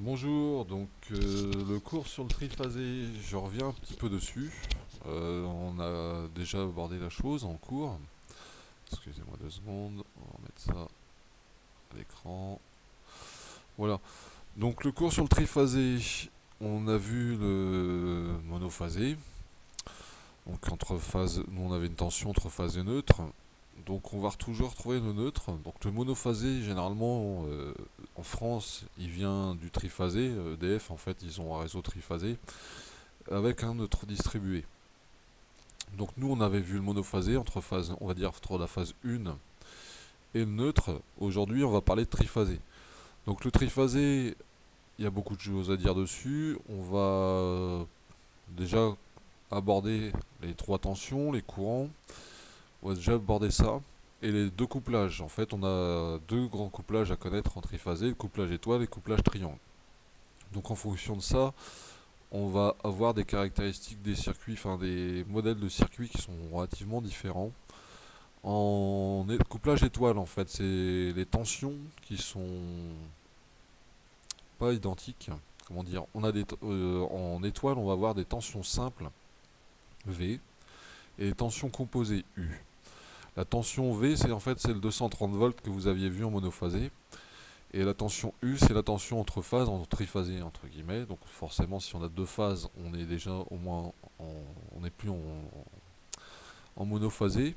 Bonjour, donc le cours sur le triphasé, je reviens un petit peu dessus. On a déjà abordé la chose en cours. Excusez-moi 2 secondes, on va remettre ça à l'écran. Voilà, donc le cours sur le triphasé, on a vu le monophasé. Donc entre phase, nous on avait une tension entre phase et neutre. Donc on va toujours retrouver le neutre. Donc le monophasé, généralement, en France, il vient du triphasé. EDF, en fait, ils ont un réseau triphasé avec un neutre distribué. Donc nous, on avait vu le monophasé entre phase, on va dire entre la phase 1 et le neutre. Aujourd'hui, on va parler de triphasé. Donc le triphasé, il y a beaucoup de choses à dire dessus. On va déjà aborder les trois tensions, les courants. On va déjà aborder ça. Et les deux couplages. En fait, on a deux grands couplages à connaître en triphasé, le couplage étoile et le couplage triangle. Donc en fonction de ça, on va avoir des caractéristiques des circuits, enfin des modèles de circuits qui sont relativement différents. En couplage étoile, en fait, c'est les tensions qui sont pas identiques. Comment dire, en étoile, on va avoir des tensions simples V et des tensions composées U. La tension V, c'est en fait c'est le 230 volts que vous aviez vu en monophasé. Et la tension U, c'est la tension entre phases, en triphasé entre guillemets. Donc forcément, si on a deux phases, on est déjà au moins, on n'est plus en monophasé.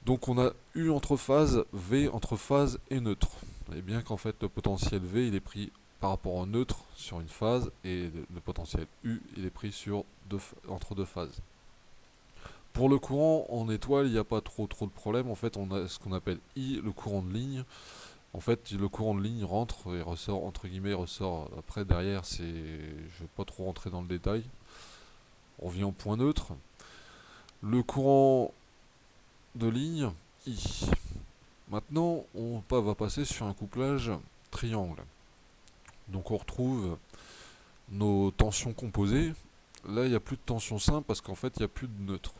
Donc on a U entre phases, V entre phase et neutre. Et bien qu'en fait le potentiel V il est pris par rapport au neutre sur une phase et le potentiel U il est pris sur entre deux phases. Pour le courant en étoile, il n'y a pas trop de problème. En fait, on a ce qu'on appelle I, le courant de ligne. En fait, le courant de ligne rentre et ressort, entre guillemets, ressort. Après, derrière, je ne vais pas trop rentrer dans le détail. On revient au point neutre. Le courant de ligne, I. Maintenant, on va passer sur un couplage triangle. Donc on retrouve nos tensions composées. Là, il n'y a plus de tension simple parce qu'en fait, il n'y a plus de neutre.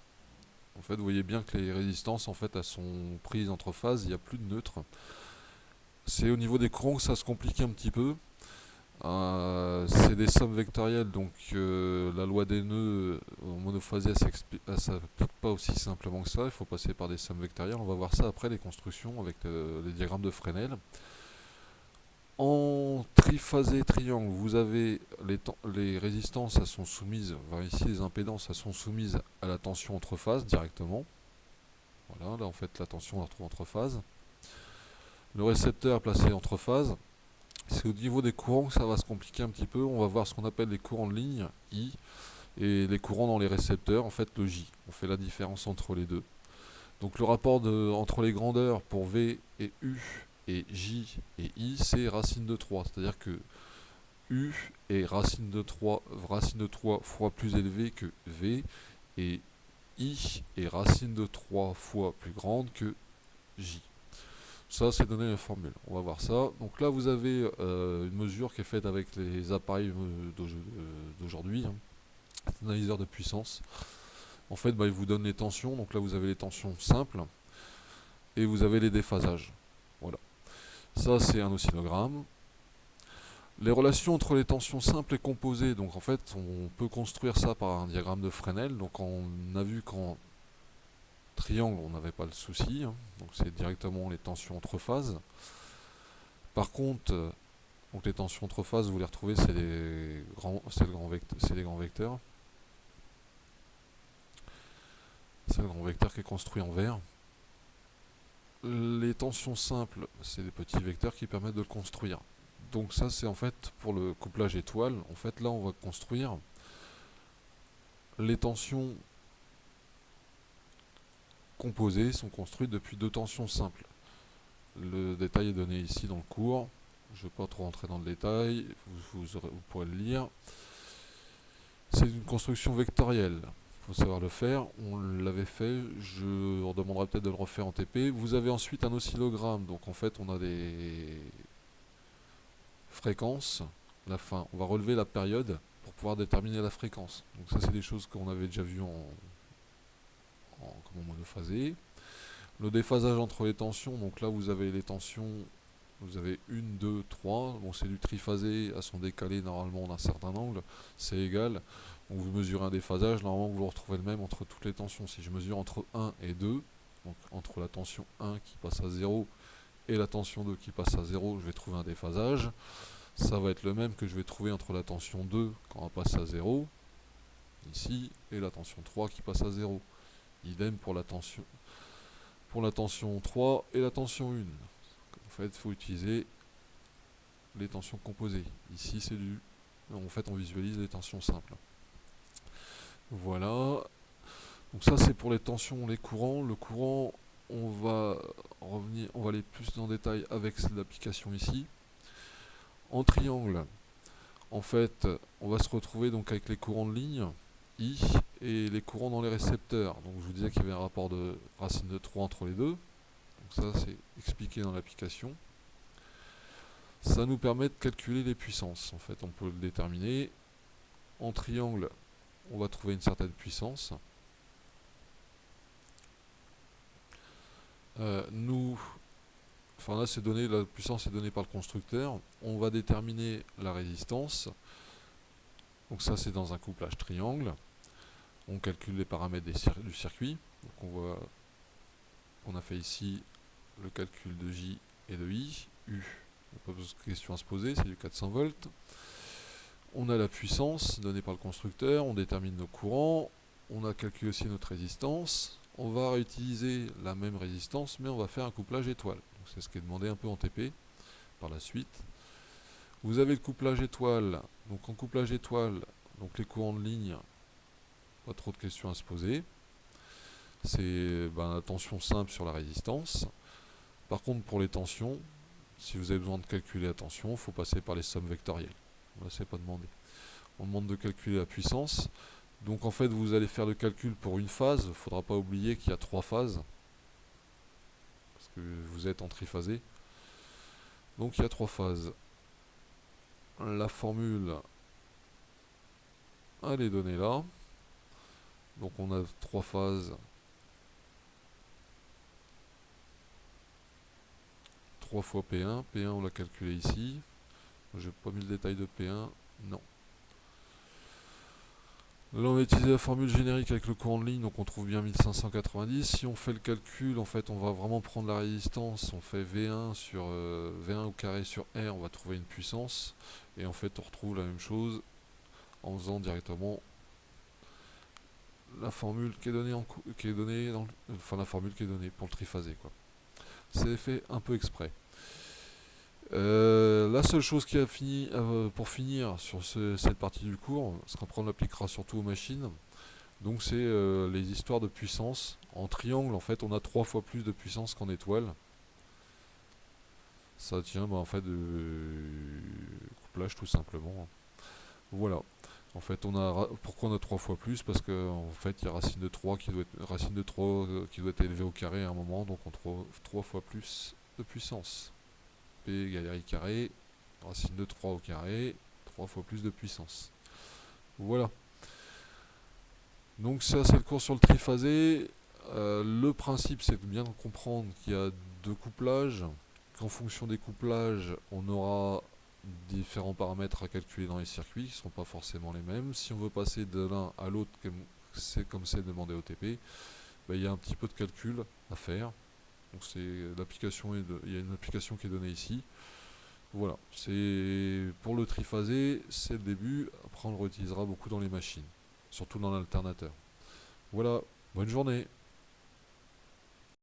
En fait, vous voyez bien que les résistances, en fait, elles sont prises entre phases, il n'y a plus de neutre. C'est au niveau des courants que ça se complique un petit peu. C'est des sommes vectorielles, donc la loi des nœuds en monophasé, elle s'applique pas aussi simplement que ça. Il faut passer par des sommes vectorielles. On va voir ça après les constructions avec les diagrammes de Fresnel. En triphasé triangle, vous avez les résistances, elles sont soumises, ici les impédances, elles sont soumises à la tension entre phases directement. Voilà, là en fait la tension on la retrouve entre phases. Le récepteur est placé entre phases. C'est au niveau des courants que ça va se compliquer un petit peu. On va voir ce qu'on appelle les courants de ligne, I, et les courants dans les récepteurs, en fait le J. On fait la différence entre les deux. Donc le rapport entre les grandeurs pour V et U et J et I, c'est racine de 3. C'est-à-dire que U est racine de 3 fois plus élevé que V et I est racine de 3 fois plus grande que J. Ça, c'est donné la formule. On va voir ça. Donc là, vous avez une mesure qui est faite avec les appareils d'aujourd'hui, hein, analyseur de puissance. En fait, il vous donne les tensions. Donc là, vous avez les tensions simples et vous avez les déphasages. Voilà. Ça, c'est un oscillogramme. Les relations entre les tensions simples et composées, donc en fait, on peut construire ça par un diagramme de Fresnel. Donc on a vu qu'en triangle, on n'avait pas le souci. Hein. Donc c'est directement les tensions entre phases. Par contre, donc les tensions entre phases, vous les retrouvez, c'est les grands vecteurs. C'est le grand vecteur qui est construit en vert. Les tensions simples, c'est des petits vecteurs qui permettent de le construire. Donc ça, c'est en fait pour le couplage étoile. En fait, là, on va construire les tensions composées sont construites depuis deux tensions simples. Le détail est donné ici dans le cours. Je ne vais pas trop rentrer dans le détail, vous pourrez le lire. C'est une construction vectorielle. Il faut savoir le faire. On l'avait fait. Je vous demanderai peut-être de le refaire en TP. Vous avez ensuite un oscillogramme. Donc en fait, on a des fréquences. On va relever la période pour pouvoir déterminer la fréquence. Donc ça, c'est des choses qu'on avait déjà vues en monophasé. Le déphasage entre les tensions. Donc là, vous avez les tensions Vous avez 1, 2, 3. Bon, c'est du triphasé, elles sont décalées normalement d'un certain angle, c'est égal. Donc vous mesurez un déphasage, normalement vous retrouvez le même entre toutes les tensions. Si je mesure entre 1 et 2, donc entre la tension 1 qui passe à 0 et la tension 2 qui passe à 0, je vais trouver un déphasage. Ça va être le même que je vais trouver entre la tension 2 quand on passe à 0, ici, et la tension 3 qui passe à 0. Idem pour la tension 3 et la tension 1. En fait, il faut utiliser les tensions composées. Ici, c'est du... En fait, on visualise les tensions simples. Voilà. Donc ça, c'est pour les tensions, les courants. Le courant, on va aller plus en détail avec l'application ici. En triangle, en fait, on va se retrouver donc avec les courants de ligne, I, et les courants dans les récepteurs. Donc je vous disais qu'il y avait un rapport de racine de 3 entre les deux. Donc ça, c'est expliqué dans l'application. Ça nous permet de calculer les puissances. En fait, on peut le déterminer. En triangle, on va trouver une certaine puissance. Enfin là, c'est donné, la puissance est donnée par le constructeur. On va déterminer la résistance. Donc ça, c'est dans un couplage triangle. On calcule les paramètres du circuit. Donc on voit qu'on a fait ici le calcul de J et de I. U, pas de question à se poser, c'est du 400 volts. On a la puissance donnée par le constructeur, on détermine nos courants, on a calculé aussi notre résistance. On va réutiliser la même résistance, mais on va faire un couplage étoile. C'est ce qui est demandé un peu en TP par la suite. Vous avez le couplage étoile. Donc en couplage étoile, donc les courants de ligne, pas trop de questions à se poser. C'est la tension simple sur la résistance. Par contre, pour les tensions, si vous avez besoin de calculer la tension, il faut passer par les sommes vectorielles. Là, c'est pas demandé. On demande de calculer la puissance. Donc en fait, vous allez faire le calcul pour une phase. Il ne faudra pas oublier qu'il y a 3 phases. Parce que vous êtes en triphasé. Donc il y a 3 phases. La formule, elle est donnée là. Donc on a 3 phases. 3 fois P1. P1, on l'a calculé ici. J'ai pas mis le détail de P1. Non. Là, on va utiliser la formule générique avec le courant de ligne, donc on trouve bien 1590. Si on fait le calcul, en fait, on va vraiment prendre la résistance. On fait V1 sur V1 au carré sur R, on va trouver une puissance. Et en fait, on retrouve la même chose en faisant directement la formule qui est donnée, la formule qui est donnée pour le triphasé, quoi. C'est fait un peu exprès. La seule chose qui a fini pour finir sur cette partie du cours, ce qu'on l'appliquera surtout aux machines, donc c'est les histoires de puissance. En triangle, en fait, on a 3 fois plus de puissance qu'en étoile. Ça tient en fait de couplage tout simplement. Voilà. En fait, pourquoi on a 3 fois plus? Parce qu'en fait, il y a racine de 3 qui doit être élevée au carré à un moment, donc on trouve 3 fois plus de puissance. P égale R carré, racine de 3 au carré, 3 fois plus de puissance. Voilà. Donc ça, c'est le cours sur le triphasé. Le principe, c'est de bien comprendre qu'il y a 2 couplages, qu'en fonction des couplages, on aura différents paramètres à calculer dans les circuits qui ne seront pas forcément les mêmes. Si on veut passer de l'un à l'autre, comme c'est demandé au TP, il y a un petit peu de calcul à faire. Donc l'application il y a une application qui est donnée ici. Voilà, c'est pour le triphasé, c'est le début. Après, on le réutilisera beaucoup dans les machines, surtout dans l'alternateur. Voilà, bonne journée.